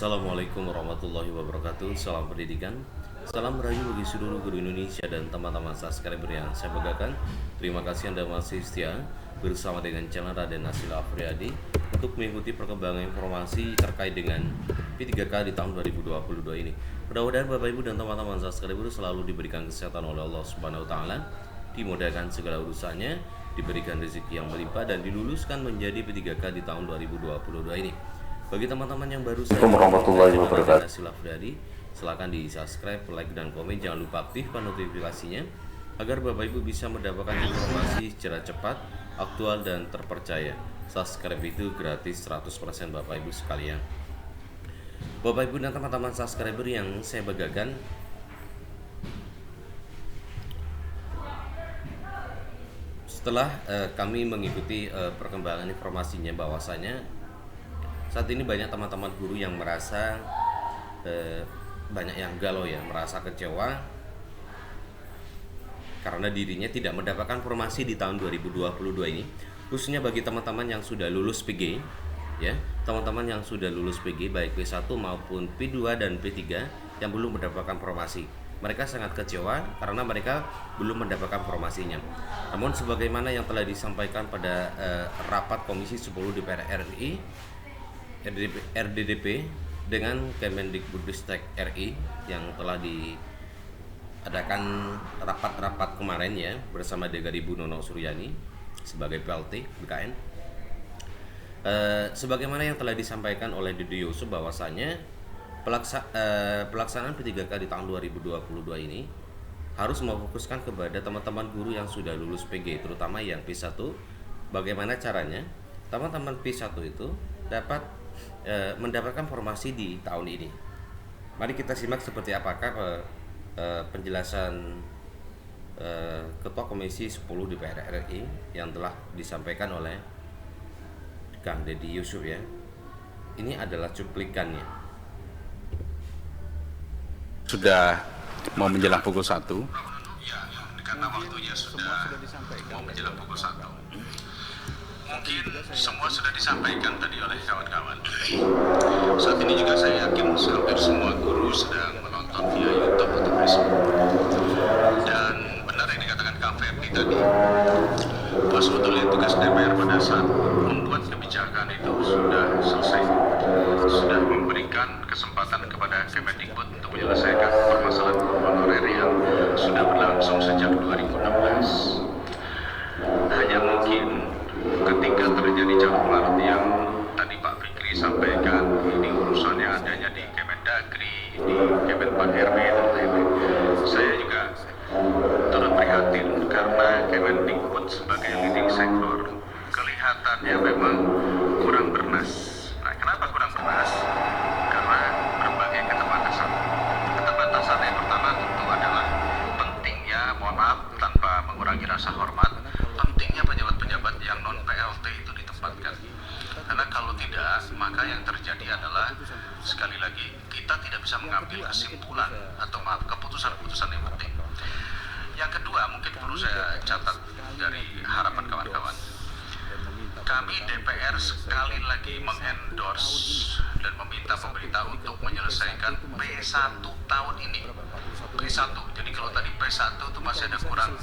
Assalamualaikum warahmatullahi wabarakatuh. Salam pendidikan. Salam merayu bagi seluruh guru Indonesia dan teman-teman subscriber yang saya banggakan. Terima kasih Anda masih setia bersama dengan channel Raden Nasil Afriadi untuk mengikuti perkembangan informasi terkait dengan P3K di tahun 2022 ini. Mudah-mudahan Bapak Ibu dan teman-teman subscriber selalu diberikan kesehatan oleh Allah Subhanahu wa taala, dimudahkan segala urusannya, diberikan rezeki yang melimpah dan diluluskan menjadi P3K di tahun 2022 ini. Bagi teman-teman yang baru saja warahmatullahi wabarakatuh. Silakan di subscribe, like, dan komen. Jangan lupa aktifkan notifikasinya agar Bapak Ibu bisa mendapatkan informasi secara cepat, aktual, dan terpercaya. Subscribe itu gratis 100% Bapak Ibu sekalian. Bapak Ibu dan teman-teman subscriber yang saya banggakan, setelah kami mengikuti perkembangan informasinya bahwasanya saat ini banyak teman-teman guru yang merasa banyak yang galau ya, merasa kecewa karena dirinya tidak mendapatkan formasi di tahun 2022 ini, khususnya bagi teman-teman yang sudah lulus PG ya, teman-teman yang sudah lulus PG baik P1 maupun P2 dan P3 yang belum mendapatkan formasi. Mereka sangat kecewa karena mereka belum mendapatkan formasinya. Namun sebagaimana yang telah disampaikan pada rapat Komisi 10 DPR RI RDDP dengan Kemendikbudristek RI yang telah diadakan rapat-rapat kemarin ya bersama dengan Ibu Nono Suryani sebagai PLT BKN. Sebagaimana yang telah disampaikan oleh Dede Yusuf bahwasanya pelaksanaan P3K di tahun 2022 ini harus memfokuskan kepada teman-teman guru yang sudah lulus PG, terutama yang P1. Bagaimana caranya teman-teman P1 itu dapat mendapatkan formasi di tahun ini. Mari kita simak seperti apakah penjelasan Ketua Komisi 10 DPR RI yang telah disampaikan oleh Kang Dede Yusuf ya. Ini adalah cuplikannya. Sudah mau menjelang pukul 1. Ya, karena waktunya sudah mau menjelang pukul 1. Mungkin semua sudah disampaikan tadi oleh kawan-kawan. Saat ini juga saya yakin hampir semua guru sedang menonton via YouTube atau Facebook. Dan benar yang dikatakan Kang Febri tadi, bahwa sebetulnya tugas DPR pada saat membuat kebijakan itu sudah selesai. Sudah memberikan kesempatan kepada Kemendikbud untuk menyelesaikan permasalahan honorer yang sudah berlangsung sejak 2016. Hanya mungkin ketika terjadi carut marut yang tadi Pak Fikri sampaikan, ini urusannya adanya di Kemendagri, di Kemenpan RB dan lain-lain. Saya juga turut prihatin karena Kemendikbud sebagai leading sektor kelihatannya memang kurang bernas. Nah, kenapa kurang bernas? Karena berbagai keterbatasan. Keterbatasan yang pertama tentu adalah pentingnya, mohon maaf tanpa mengurangi rasa hormat, pentingnya pejabat-pejabat yang non PLT itu ditempatkan. Karena kalau tidak, maka yang terjadi adalah sekali lagi kita tidak bisa mengambil kesimpulan atau keputusan-keputusan yang penting. Yang kedua, mungkin perlu saya catat dari harapan kawan-kawan. Kami DPR sekali lagi mengendorse dan meminta pemerintah untuk menyelesaikan P1 tahun ini. P1, jadi kalau tadi P1 itu masih ada kurang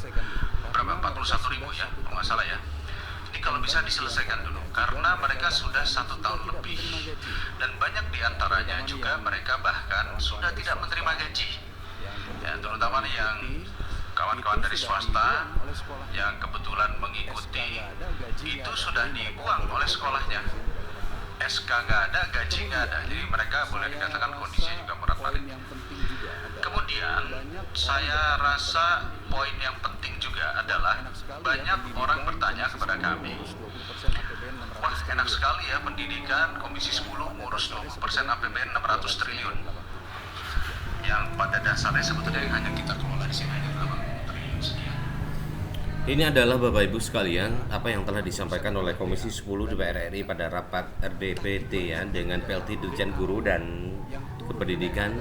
berapa? 41 ribu ya, kalau nggak salah ya. Jadi kalau bisa diselesaikan dulu, karena mereka sudah 1 tahun lebih. Dan banyak diantaranya juga mereka bahkan sudah tidak menerima gaji. Ya, terutama yang kawan-kawan dari swasta yang kebetulan mengikuti itu sudah dibuang oleh sekolahnya. SK nggak ada, gaji nggak ada. Jadi mereka boleh dikatakan kondisinya juga merat-marit. Kemudian saya rasa poin yang penting juga adalah banyak orang bertanya kepada kami, wah enak sekali ya pendidikan Komisi 10 ngurus 20% APBN 600 triliun. Yang pada dasarnya sebetulnya yang hanya kita kelola di sini hanya 80 triliun sekian. Ini adalah Bapak Ibu sekalian apa yang telah disampaikan oleh Komisi 10 DPR RI pada rapat RDPT ya dengan PLT Dirjen Guru dan Pendidikan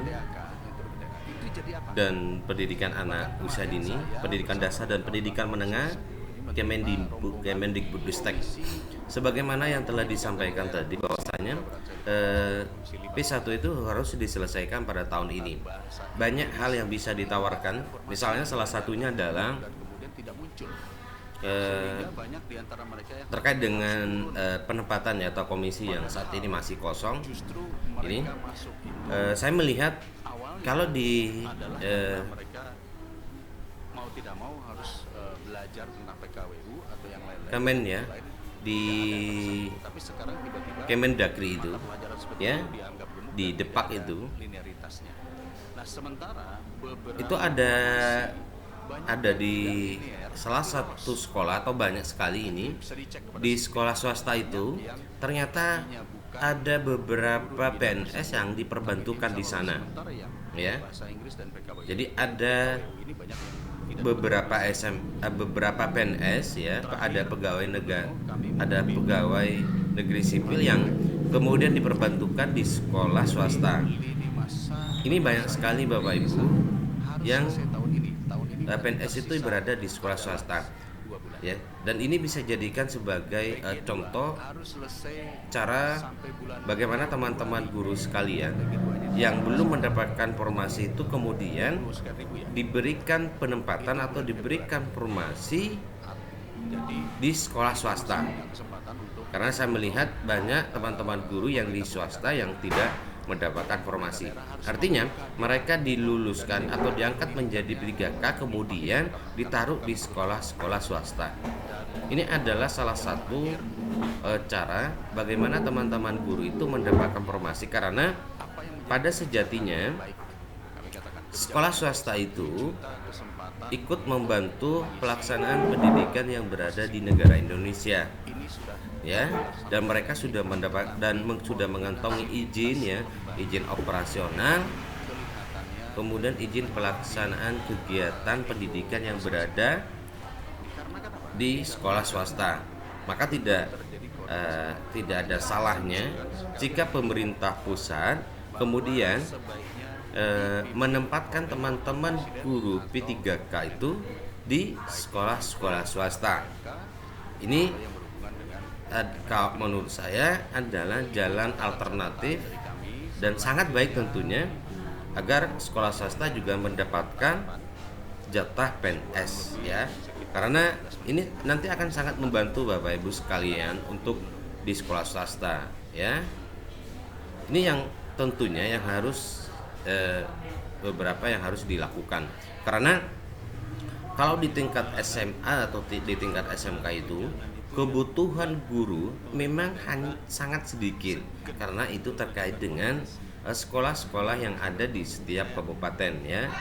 Anak Usia Dini, Pendidikan Dasar dan Pendidikan Menengah Kemendikbudristek. Sebagaimana yang telah disampaikan tadi bahwasanya P1 itu harus diselesaikan pada tahun ini. Banyak hal yang bisa ditawarkan, misalnya salah satunya adalah terkait dengan penempatan atau komisi yang saat ini masih kosong. Ini saya melihat kalau di mau tidak mau harus belajar tentang PKWU atau yang lain-lain. Kemen ya di Tapi sekarang tiba-tiba Kemendagri itu pelajaran seperti ya itu dianggap benar di Depak itu linearitasnya. Nah, sementara beberapa itu ada di salah satu sekolah atau banyak sekali ini di sekolah swasta itu ternyata ada beberapa PNS yang diperbantukan di sana ya. Jadi ada beberapa PNS ya, ada pegawai negeri sipil yang kemudian diperbantukan di sekolah swasta. Ini banyak sekali Bapak Ibu yang PNS itu berada di sekolah swasta ya, dan ini bisa jadikan sebagai contoh cara bagaimana teman-teman guru sekalian yang belum mendapatkan formasi itu kemudian diberikan penempatan atau diberikan formasi di sekolah swasta. Karena saya melihat banyak teman-teman guru yang di swasta yang tidak mendapatkan formasi. Artinya mereka diluluskan atau diangkat menjadi 3K kemudian ditaruh di sekolah-sekolah swasta. Ini adalah salah satu cara bagaimana teman-teman guru itu mendapatkan formasi, karena pada sejatinya sekolah swasta itu ikut membantu pelaksanaan pendidikan yang berada di negara Indonesia ya, dan mereka sudah mendapat dan sudah mengantongi izin ya, izin operasional, kemudian izin pelaksanaan kegiatan pendidikan yang berada di sekolah swasta. Maka tidak ada salahnya jika pemerintah pusat kemudian menempatkan teman-teman guru P3K itu di sekolah-sekolah swasta. Ini kalau menurut saya adalah jalan alternatif dan sangat baik tentunya agar sekolah swasta juga mendapatkan jatah PNS ya, karena ini nanti akan sangat membantu Bapak Ibu sekalian untuk di sekolah swasta ya. Ini yang tentunya yang harus beberapa yang harus dilakukan, karena kalau di tingkat SMA atau di tingkat SMK itu kebutuhan guru memang sangat sedikit, karena itu terkait dengan sekolah-sekolah yang ada di setiap kabupaten ya.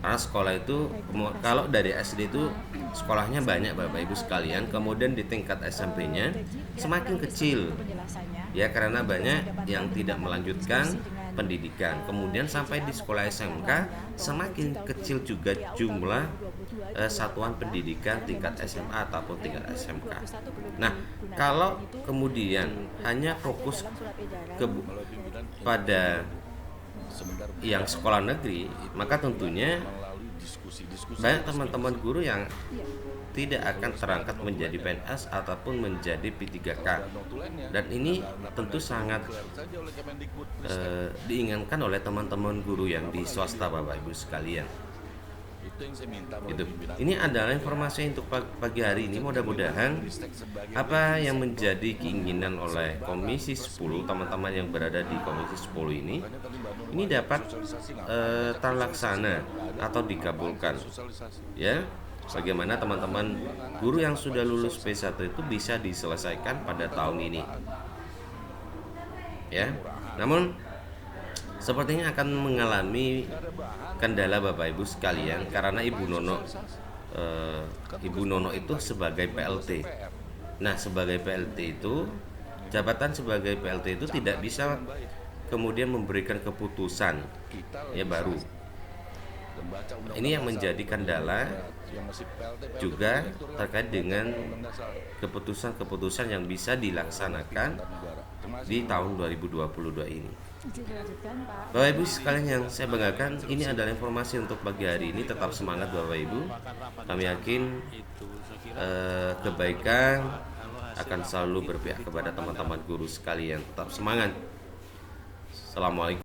Karena sekolah itu kalau dari SD itu sekolahnya banyak Bapak Ibu sekalian, kemudian di tingkat SMP-nya semakin kecil ya, karena banyak yang tidak melanjutkan pendidikan. Kemudian sampai di sekolah SMK semakin kecil juga jumlah satuan pendidikan tingkat SMA ataupun tingkat SMK. Nah, kalau kemudian hanya fokus pada yang sekolah negeri, maka tentunya banyak teman-teman guru yang tidak akan terangkat menjadi PNS ataupun menjadi P3K, dan ini tentu sangat diinginkan oleh teman-teman guru yang di swasta Bapak Ibu sekalian. Gitu. Ini adalah informasi untuk pagi hari ini. Mudah-mudahan apa yang menjadi keinginan oleh Komisi 10, teman-teman yang berada di Komisi 10 ini dapat terlaksana atau dikabulkan ya. Bagaimana teman-teman guru yang sudah lulus P1 itu bisa diselesaikan pada tahun ini ya. Namun sepertinya akan mengalami kendala Bapak Ibu sekalian, karena Ibu Nono itu sebagai PLT. Nah, sebagai PLT itu, jabatan sebagai PLT itu tidak bisa kemudian memberikan keputusan ya baru. Ini yang menjadi kendala juga terkait dengan keputusan-keputusan yang bisa dilaksanakan di tahun 2022 ini. Bapak Ibu sekalian yang saya banggakan, ini adalah informasi untuk pagi hari ini. Tetap semangat Bapak Ibu. Kami yakin kebaikan akan selalu berpihak kepada teman-teman guru sekalian. Tetap semangat. Assalamualaikum.